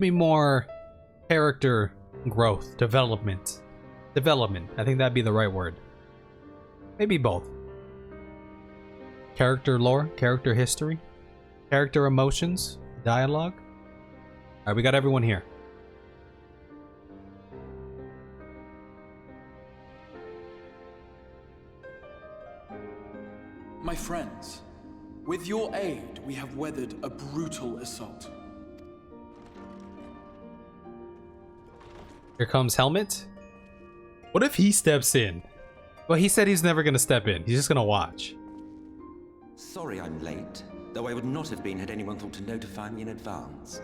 me more character growth, development. I think that'd be the right word. Maybe both. Character lore, character history, character emotions, dialogue. Alright, we got everyone here. My friends, with your aid, we have weathered a brutal assault. Here comes Helmet. What if he steps in? Well, he said he's never gonna step in. He's just gonna watch. Sorry I'm late, though I would not have been had anyone thought to notify me in advance.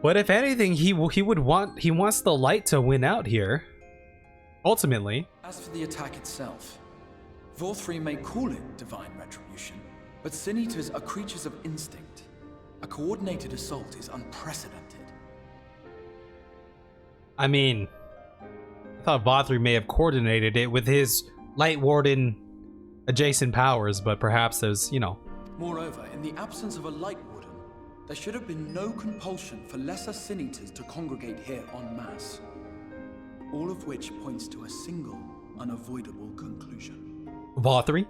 But if anything, he wants the light to win out here. Ultimately. As for the attack itself, Vorthri may call it divine retribution, but Sin Eaters are creatures of instinct. A coordinated assault is unprecedented. I mean, I thought Vorthri may have coordinated it with his Light Warden adjacent powers, but perhaps there's, you know. Moreover, in the absence of a Light Warden, there should have been no compulsion for lesser Sin Eaters to congregate here en masse. All of which points to a single, unavoidable conclusion. Vorthri?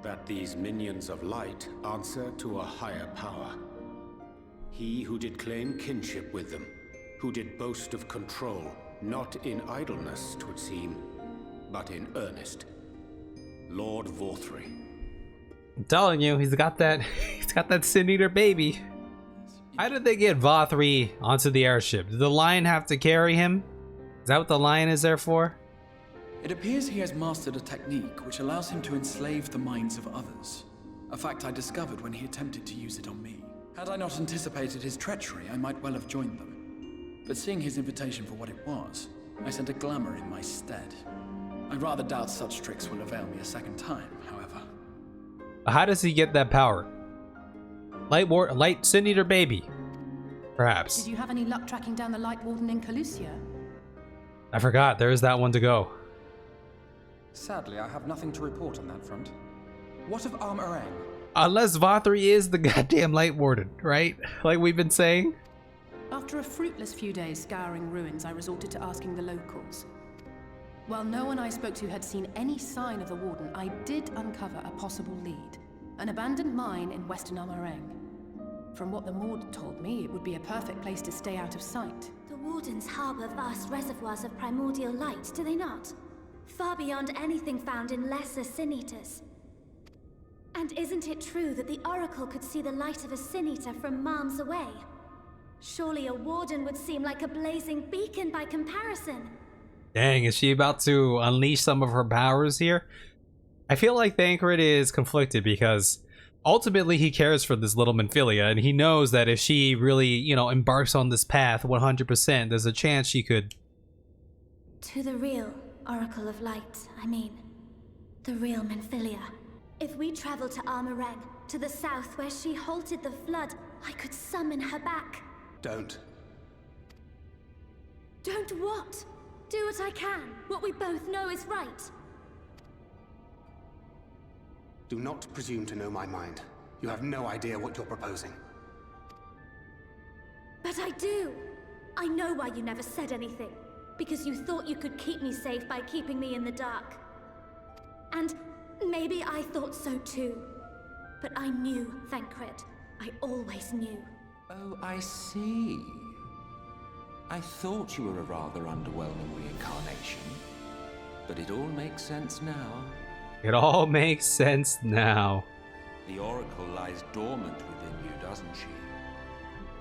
That these minions of light answer to a higher power. He who did claim kinship with them, who did boast of control, not in idleness, 'twould seem, but in earnest. Lord Vorthri. I'm telling you, he's got that Sin Eater baby. How did they get Vorthri onto the airship? Did the lion have to carry him? Is that what the lion is there for? It appears he has mastered a technique which allows him to enslave the minds of others. A fact I discovered when he attempted to use it on me. Had I not anticipated his treachery, I might well have joined them. But seeing his invitation for what it was, I sent a glamour in my stead. I rather doubt such tricks will avail me a second time, however. How does he get that power? Light Sin Eater baby. Perhaps. Did you have any luck tracking down the Light Warden in Calusia? I forgot, there is that one to go. Sadly, I have nothing to report on that front. What of Armorang? Unless Vorthri is the goddamn Light Warden, right? Like we've been saying. After a fruitless few days scouring ruins, I resorted to asking the locals. While no one I spoke to had seen any sign of the Warden, I did uncover a possible lead. An abandoned mine in western Armorang. From what the Maud told me, it would be a perfect place to stay out of sight. The Wardens harbor vast reservoirs of primordial light, do they not? Far beyond anything found in lesser Sin Eaters. And isn't it true that the Oracle could see the light of a Sin Eater from miles away? Surely a Warden would seem like a blazing beacon by comparison. Dang, is she about to unleash some of her powers here? I feel like Thancred is conflicted because ultimately he cares for this little Minfilia, and he knows that if she really, you know, embarks on this path 100%, there's a chance she could... To the real Oracle of Light, I mean. The real Minfilia. If we travel to Armorang, to the south where she halted the flood, I could summon her back. Don't. Don't what? Do what I can. What we both know is right. Do not presume to know my mind. You have no idea what you're proposing. But I do. I know why you never said anything. Because you thought you could keep me safe by keeping me in the dark. And maybe I thought so too. But I knew, Thancred. I always knew. Oh, I see. I thought you were a rather underwhelming reincarnation. But it all makes sense now. It all makes sense now. The Oracle lies dormant within you, doesn't she?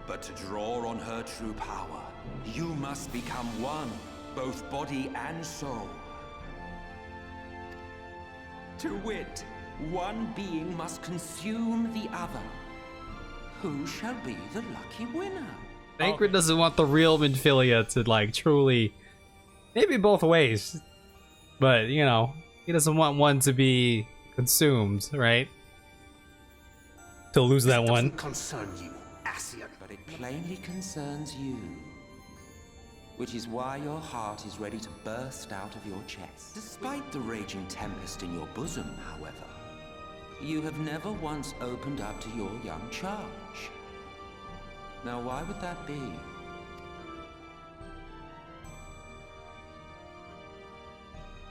But to draw on her true power, you must become one, both body and soul. To wit, one being must consume the other. Who shall be the lucky winner? Thancred doesn't want the real Minfilia to, like, truly... Maybe both ways. But, you know, he doesn't want one to be consumed, right? To lose that one. Doesn't concern you, Ascian. But it plainly concerns you. Which is why your heart is ready to burst out of your chest. Despite the raging tempest in your bosom, however, you have never once opened up to your young charge. Now, why would that be?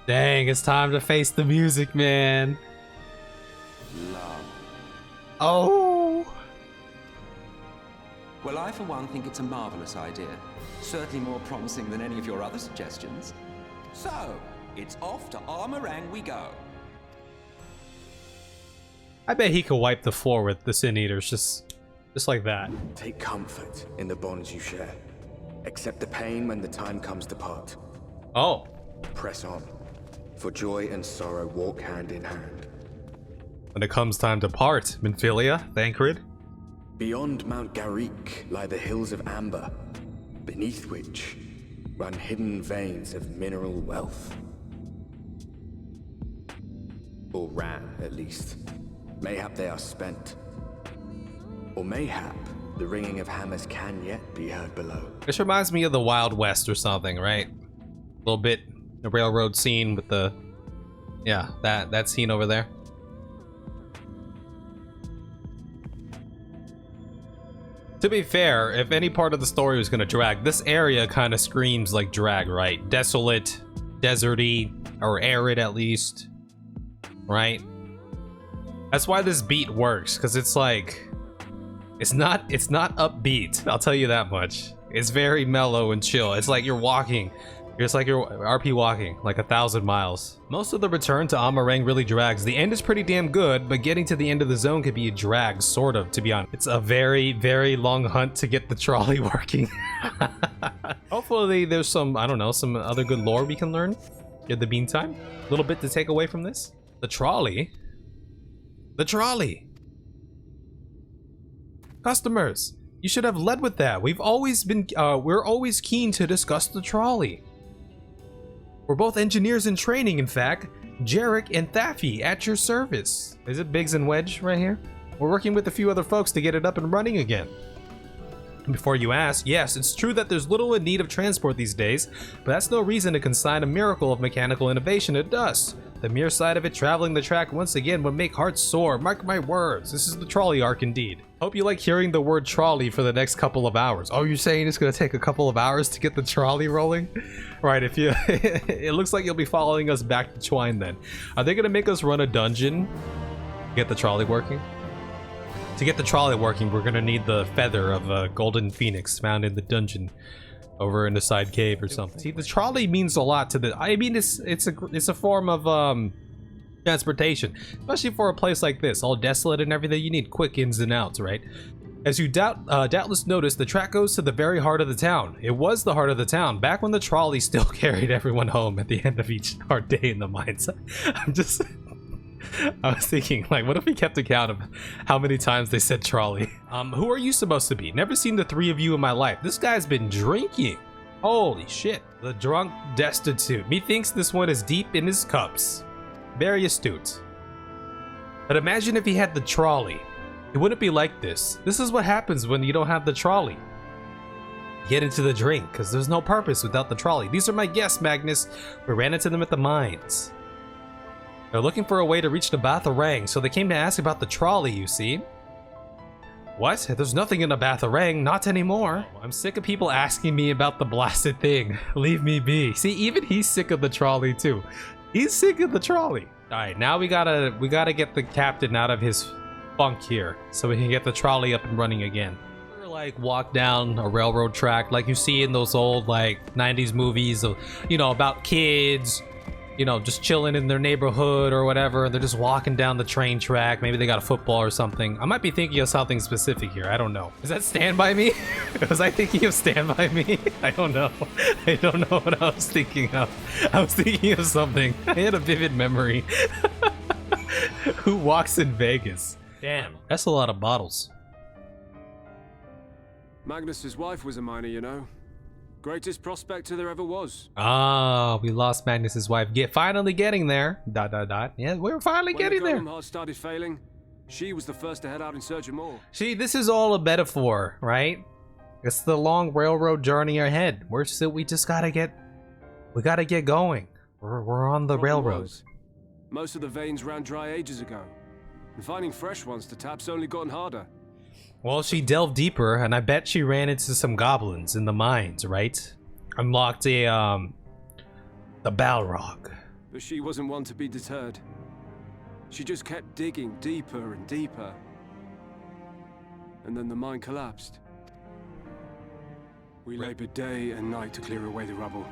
Dang, it's time to face the music, man. Love. Oh. Well, I for one think it's a marvelous idea. Certainly more promising than any of your other suggestions. So, it's off to Armorang we go. I bet he could wipe the floor with the Sin Eaters just like that. Take comfort in the bonds you share. Accept the pain when the time comes to part. Oh. Press on, for joy and sorrow walk hand in hand. When it comes time to part, Minfilia, Thancred. Beyond Mount Garrick lie the hills of Amber, beneath which run hidden veins of mineral wealth. Or ran, at least. Mayhap they are spent. Or mayhap the ringing of hammers can yet be heard below. This reminds me of the Wild West or something, right? A little bit, the railroad scene with the, yeah, that scene over there. To be fair, if any part of the story was gonna drag, this area kind of screams like drag, right? Desolate, deserty, or arid at least, right? That's why this beat works, because it's like, it's not upbeat, I'll tell you that much. It's very mellow and chill. It's like you're walking. It's like you're RP walking like 1,000 miles. Most of the return to Armorang really drags. The end is pretty damn good, but getting to the end of the zone could be a drag, sort of, to be honest. It's a very, very long hunt to get the trolley working. Hopefully there's some, I don't know, some other good lore we can learn in the meantime. A little bit to take away from this. The trolley? The trolley! Customers, you should have led with that. We've always been, we're always keen to discuss the trolley. We're both engineers in training, in fact. Jarek and Thaffy at your service. Is it Biggs and Wedge right here? We're working with a few other folks to get it up and running again. Before you ask, yes, it's true that there's little in need of transport these days, but that's no reason to consign a miracle of mechanical innovation to dust. The mere sight of it traveling the track once again would make hearts sore. Mark my words, this is the trolley arc indeed. Hope you like hearing the word trolley for the next couple of hours. Oh, you're saying it's gonna take a couple of hours to get the trolley rolling? Right, if you, it looks like you'll be following us back to Twine then. Are they gonna make us run a dungeon to get the trolley working? To get the trolley working, we're gonna need the feather of a golden phoenix found in the dungeon over in the side cave or something. See, the trolley means a lot to the, I mean, it's a form of transportation, especially for a place like this, all desolate and everything. You need quick ins and outs, right? As you doubtless noticed, the track goes to the very heart of the town. It was the heart of the town back when the trolley still carried everyone home at the end of each hard day in the mines. I was thinking, like, what if we kept account of how many times they said trolley? Who are you supposed to be? Never seen the three of you in my life. This guy's been drinking. Holy shit. The drunk destitute. Methinks this one is deep in his cups. Very astute. But imagine if he had the trolley. It wouldn't be like this. This is what happens when you don't have the trolley. Get into the drink, because there's no purpose without the trolley. These are my guests, Magnus. We ran into them at the mines. They're looking for a way to reach the Batharang, so they came to ask about the trolley, you see. What? There's nothing in the Batharang, not anymore. I'm sick of people asking me about the blasted thing. Leave me be. See, even he's sick of the trolley too. He's sick of the trolley. Alright, now we gotta get the captain out of his funk here, so we can get the trolley up and running again. We're like walk down a railroad track like you see in those old like 90s movies of, you know, about kids, you know, just chilling in their neighborhood or whatever. They're just walking down the train track. Maybe they got a football or something. I might be thinking of something specific here. I don't know. Is that Stand By Me? Was I thinking of Stand By Me? I don't know. I don't know what I was thinking of. I was thinking of something. I had a vivid memory. Who walks in Vegas? Damn, that's a lot of bottles. Magnus's wife was a miner, you know. Greatest prospector there ever was. Ah, we lost Magnus's wife. Finally getting there. ... Yeah, we're finally getting there. When the Golem Heart started failing, she was the first to head out in search of more. See, this is all a metaphor, right? It's the long railroad journey ahead. We just gotta get going. We're on the railroads. Most of the veins ran dry ages ago, and finding fresh ones to tap's only gotten harder. Well, she delved deeper, and I bet she ran into some goblins in the mines, right? Unlocked a, the Balrog. But she wasn't one to be deterred. She just kept digging deeper and deeper. And then the mine collapsed. We labored day and night to clear away the rubble.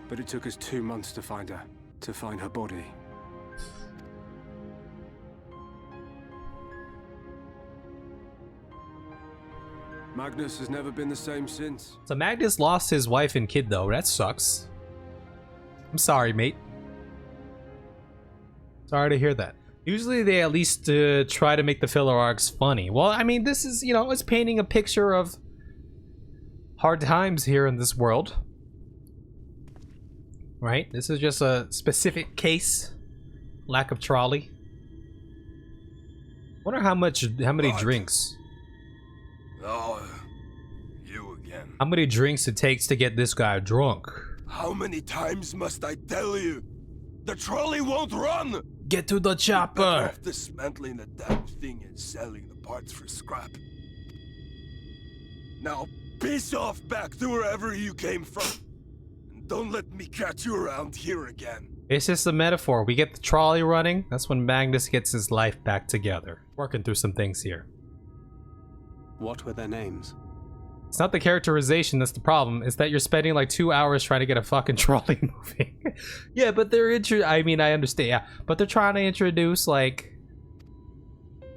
But it took us 2 months to find her, to find her body. Magnus has never been the same since. So Magnus lost his wife and kid, though. That sucks. I'm sorry, mate. Sorry to hear that. Usually they at least try to make the filler arcs funny. Well, I mean, this is, you know, it's painting a picture of hard times here in this world. Right? This is just a specific case. Lack of trolley. Wonder how many drinks. Oh, you again. How many drinks it takes to get this guy drunk. How many times must I tell you? The trolley won't run! Get to the Better chopper! off dismantling the damn thing and selling the parts for scrap. Now piss off back to wherever you came from. And don't let me catch you around here again. It's just a metaphor. We get the trolley running. That's when Magnus gets his life back together. Working through some things here. What were their names? It's not the characterization that's the problem. It's that you're spending like 2 hours trying to get a fucking trolley moving. Yeah, but they're I mean, I understand. Yeah, but they're trying to introduce, like,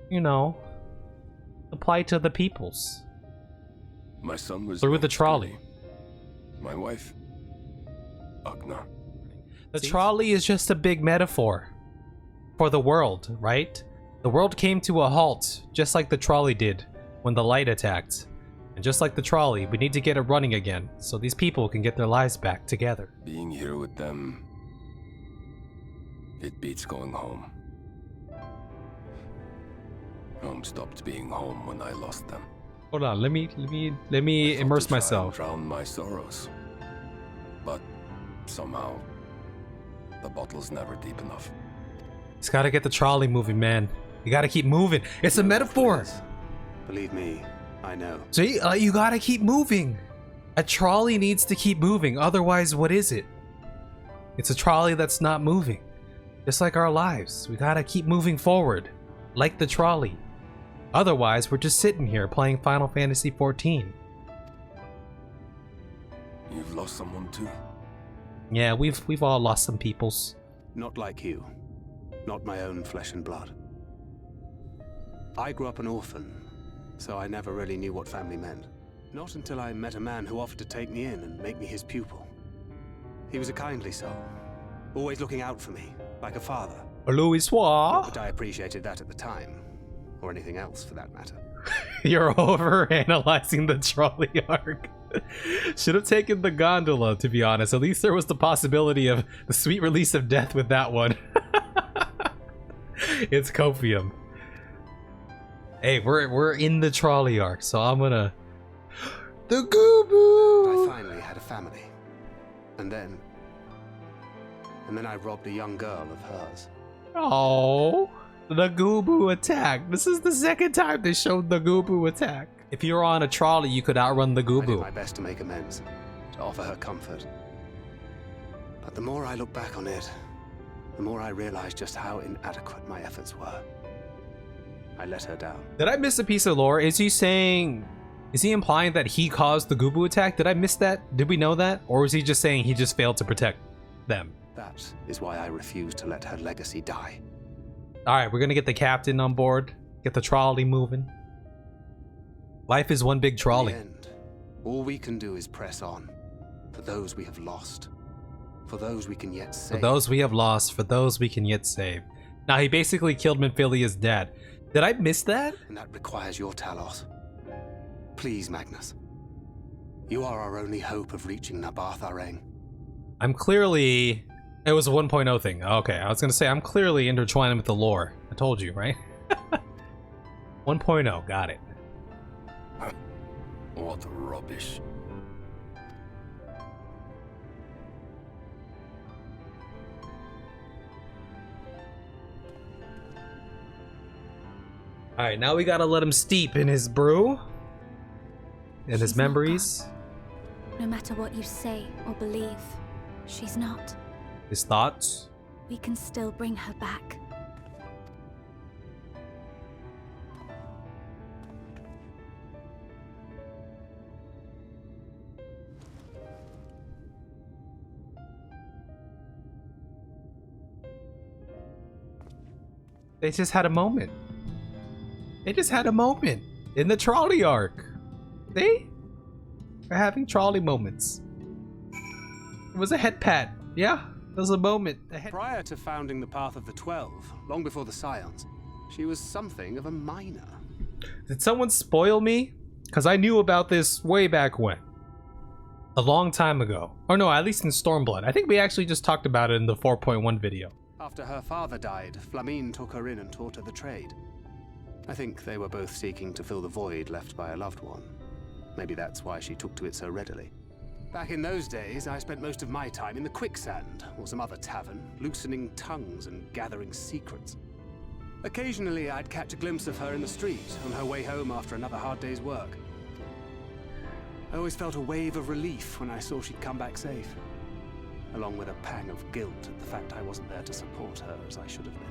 you know, the plight of the peoples. My son was through the trolley. My wife, Agna. The trolley is just a big metaphor for the world, right? The world came to a halt, just like the trolley did when the light attacked. And just like the trolley, we need to get it running again, so these people can get their lives back together. Being here with them, it beats going home. Home stopped being home when I lost them. Hold on, let me immerse myself. Drown my sorrows, but somehow the bottle's never deep enough. Just gotta get the trolley moving, man. You gotta keep moving. It's a metaphor. Believe me, I know. See, you gotta keep moving. A trolley needs to keep moving. Otherwise, what is it? It's a trolley that's not moving. Just like our lives. We gotta keep moving forward. Like the trolley. Otherwise, we're just sitting here playing Final Fantasy XIV. You've lost someone too? Yeah, we've all lost some peoples. Not like you. Not my own flesh and blood. I grew up an orphan, so I never really knew what family meant. Not until I met a man who offered to take me in and make me his pupil. He was a kindly soul, always looking out for me, like a father. Louis Not that I appreciated that at the time, or anything else for that matter. You're over-analyzing the trolley arc. Should have taken the gondola, to be honest. At least there was the possibility of the sweet release of death with that one. It's copium. Hey, we're in the trolley arc, so I'm gonna... The Goobu! I finally had a family. And then I robbed a young girl of hers. Oh, the Goobu attack. This is the second time they showed the Goobu attack. If you were on a trolley, you could outrun the I did Goobu. my best to make amends, to offer her comfort. But the more I look back on it, the more I realize just how inadequate my efforts were. I let her down. Did I miss a piece of lore? Is he implying that he caused the Goobu attack? Did I miss that? Did we know that? Or was he just saying he just failed to protect them? That is why I refuse to let her legacy die. Alright, we're gonna get the captain on board. Get the trolley moving. Life is one big trolley. In the end, all we can do is press on. For those we have lost. For those we can yet save. For those we have lost. For those we can yet save. Now, he basically killed Minfilia's dad. Did I miss that? And that requires your Talos. Please, Magnus. You are our only hope of reaching Nabarth Areng. I'm clearly... It was a 1.0 thing. Okay, I was gonna say, I'm clearly intertwined with the lore. I told you, right? 1.0, got it. What rubbish. Alright, now we gotta let him steep in his brew. And his She's not memories. gone. No matter what you say or believe, she's not. His thoughts. We can still bring her back. They just had a moment. They just had a moment in the trolley arc. They are having trolley moments. It was a head pat. Yeah, it was a moment. Prior to founding the Path of the 12, long before the Scions, she was something of a minor. Did someone spoil me? Because I knew about this way back when. A long time ago. Or no, at least in Stormblood. I think we actually just talked about it in the 4.1 video. After her father died, Flamine took her in and taught her the trade. I think they were both seeking to fill the void left by a loved one. Maybe that's why she took to it so readily. Back in those days, I spent most of my time in the Quicksand, or some other tavern, loosening tongues and gathering secrets. Occasionally, I'd catch a glimpse of her in the street, on her way home after another hard day's work. I always felt a wave of relief when I saw she'd come back safe, along with a pang of guilt at the fact I wasn't there to support her as I should have been.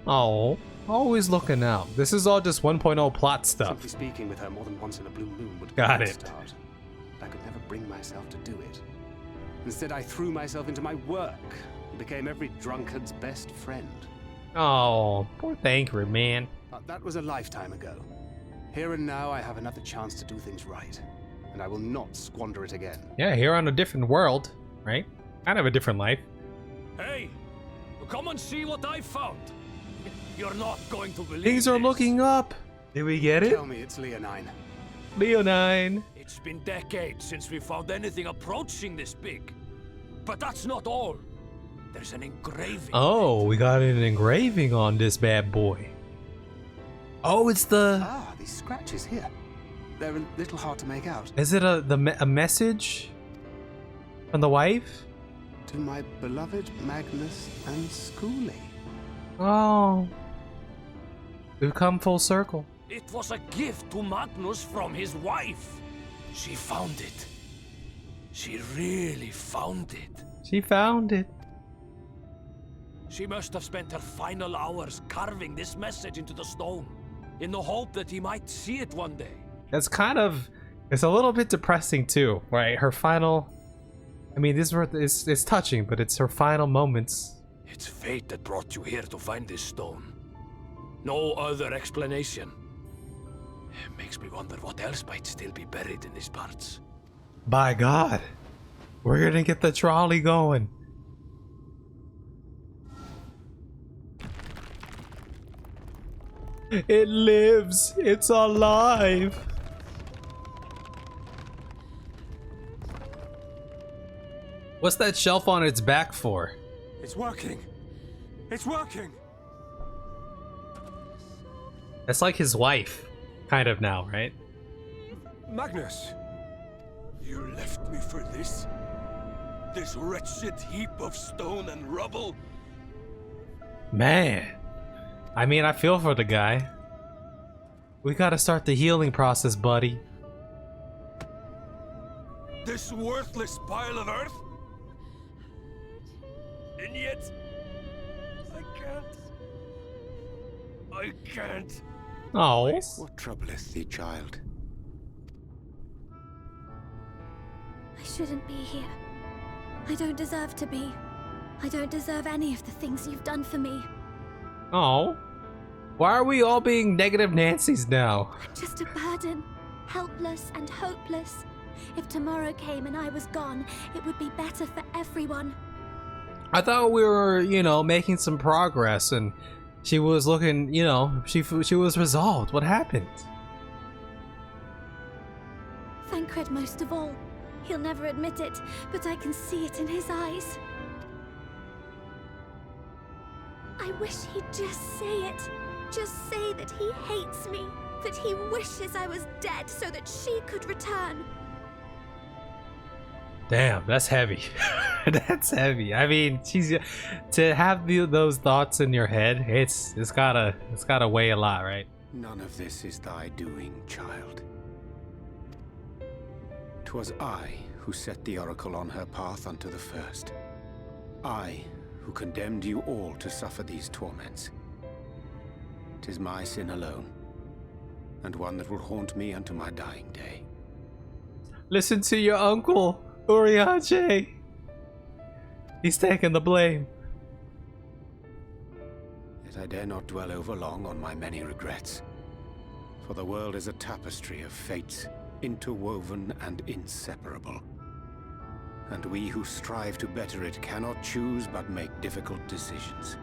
Oh, always looking out. This is all just 1.0 plot stuff. Simply speaking with her more than once in a blue moon would Got be a it. start. I could never bring myself to do it. Instead, I threw myself into my work and became every drunkard's best friend. Oh, poor Thancred, man. But that was a lifetime ago. Here and now, I have another chance to do things right, and I will not squander it again. Yeah, here on a different world, right? Kind of a different life. Hey, come and see what I found. You're not going to believe Things are this. looking up. Did we get it? Tell me it's Leonine. Leonine. It's been decades since we found anything approaching this big. But that's not all. There's an engraving. Oh, we got an engraving on this bad boy. Oh, it's the... Ah, these scratches here. They're a little hard to make out. Is it a message from the wife? To my beloved Magnus and Schoolie. Oh. We've come full circle. It was a gift to Magnus from his wife. She found it. She really found it. She found it. She must have spent her final hours carving this message into the stone, in the hope that he might see it one day. It's kind of... It's a little bit depressing too, right? Her final... I mean, this is touching, but it's her final moments. It's fate that brought you here to find this stone. No other explanation. It makes me wonder what else might still be buried in these parts. By God. We're gonna get the trolley going. It lives. It's alive. What's that shelf on its back for? It's working. It's working. That's like his wife, kind of now, right? Magnus, you left me for this? This wretched heap of stone and rubble? Man. I mean, I feel for the guy. We gotta start the healing process, buddy. This worthless pile of earth? And yet, I can't. Oh. What troubleth thee, child? I shouldn't be here. I don't deserve to be. I don't deserve any of the things you've done for me. Oh. Why are we all being negative Nancys now? I'm just a burden, helpless and hopeless. If tomorrow came and I was gone, it would be better for everyone. I thought we were, you know, making some progress and she was looking, you know, she was resolved. What happened? Thancred most of all. He'll never admit it, but I can see it in his eyes. I wish he'd just say it. Just say that he hates me, that he wishes I was dead so that she could return. Damn, that's heavy. That's heavy. I mean, she's to have those thoughts in your head. It's gotta weigh a lot, right? None of this is thy doing, child. 'Twas I who set the Oracle on her path unto the first. I who condemned you all to suffer these torments. 'Tis my sin alone, and one that will haunt me unto my dying day. Listen to your uncle, Urianger. He's taking the blame. Yet I dare not dwell over long on my many regrets. For the world is a tapestry of fates, interwoven and inseparable. And we who strive to better it cannot choose but make difficult decisions.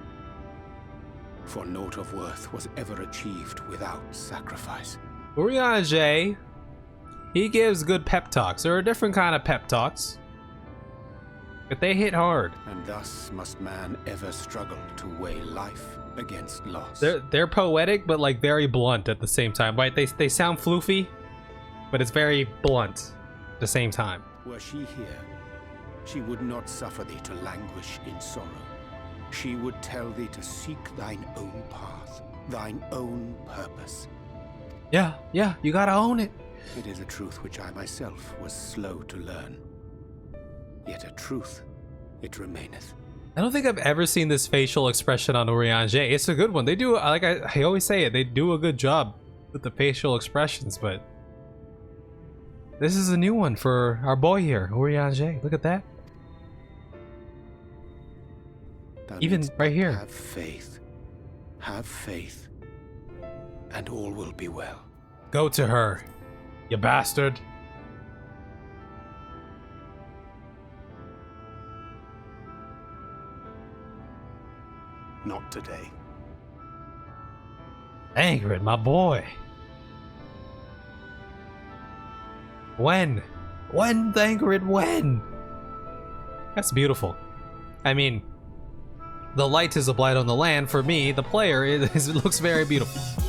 For naught of worth was ever achieved without sacrifice. Urianger, he gives good pep talks. There are different kind of pep talks, but they hit hard. And thus must man ever struggle to weigh life against loss. They're poetic, but like very blunt at the same time. Right? They sound floofy, but it's very blunt at the same time. Were she here, she would not suffer thee to languish in sorrow. She would tell thee to seek thine own path, thine own purpose. Yeah, you gotta own it. It is a truth which I myself was slow to learn. Yet a truth, it remaineth. I don't think I've ever seen this facial expression on Urianger. It's a good one. They do, like I always say it, they do a good job with the facial expressions, but this is a new one for our boy here, Urianger. Look at that. Even right here. Have faith, and all will be well. Go to her, you bastard. Not today. Ingrid, my boy. When? When, Ingrid, when? That's beautiful. I mean, the light is a blight on the land. For me, the player, it looks very beautiful.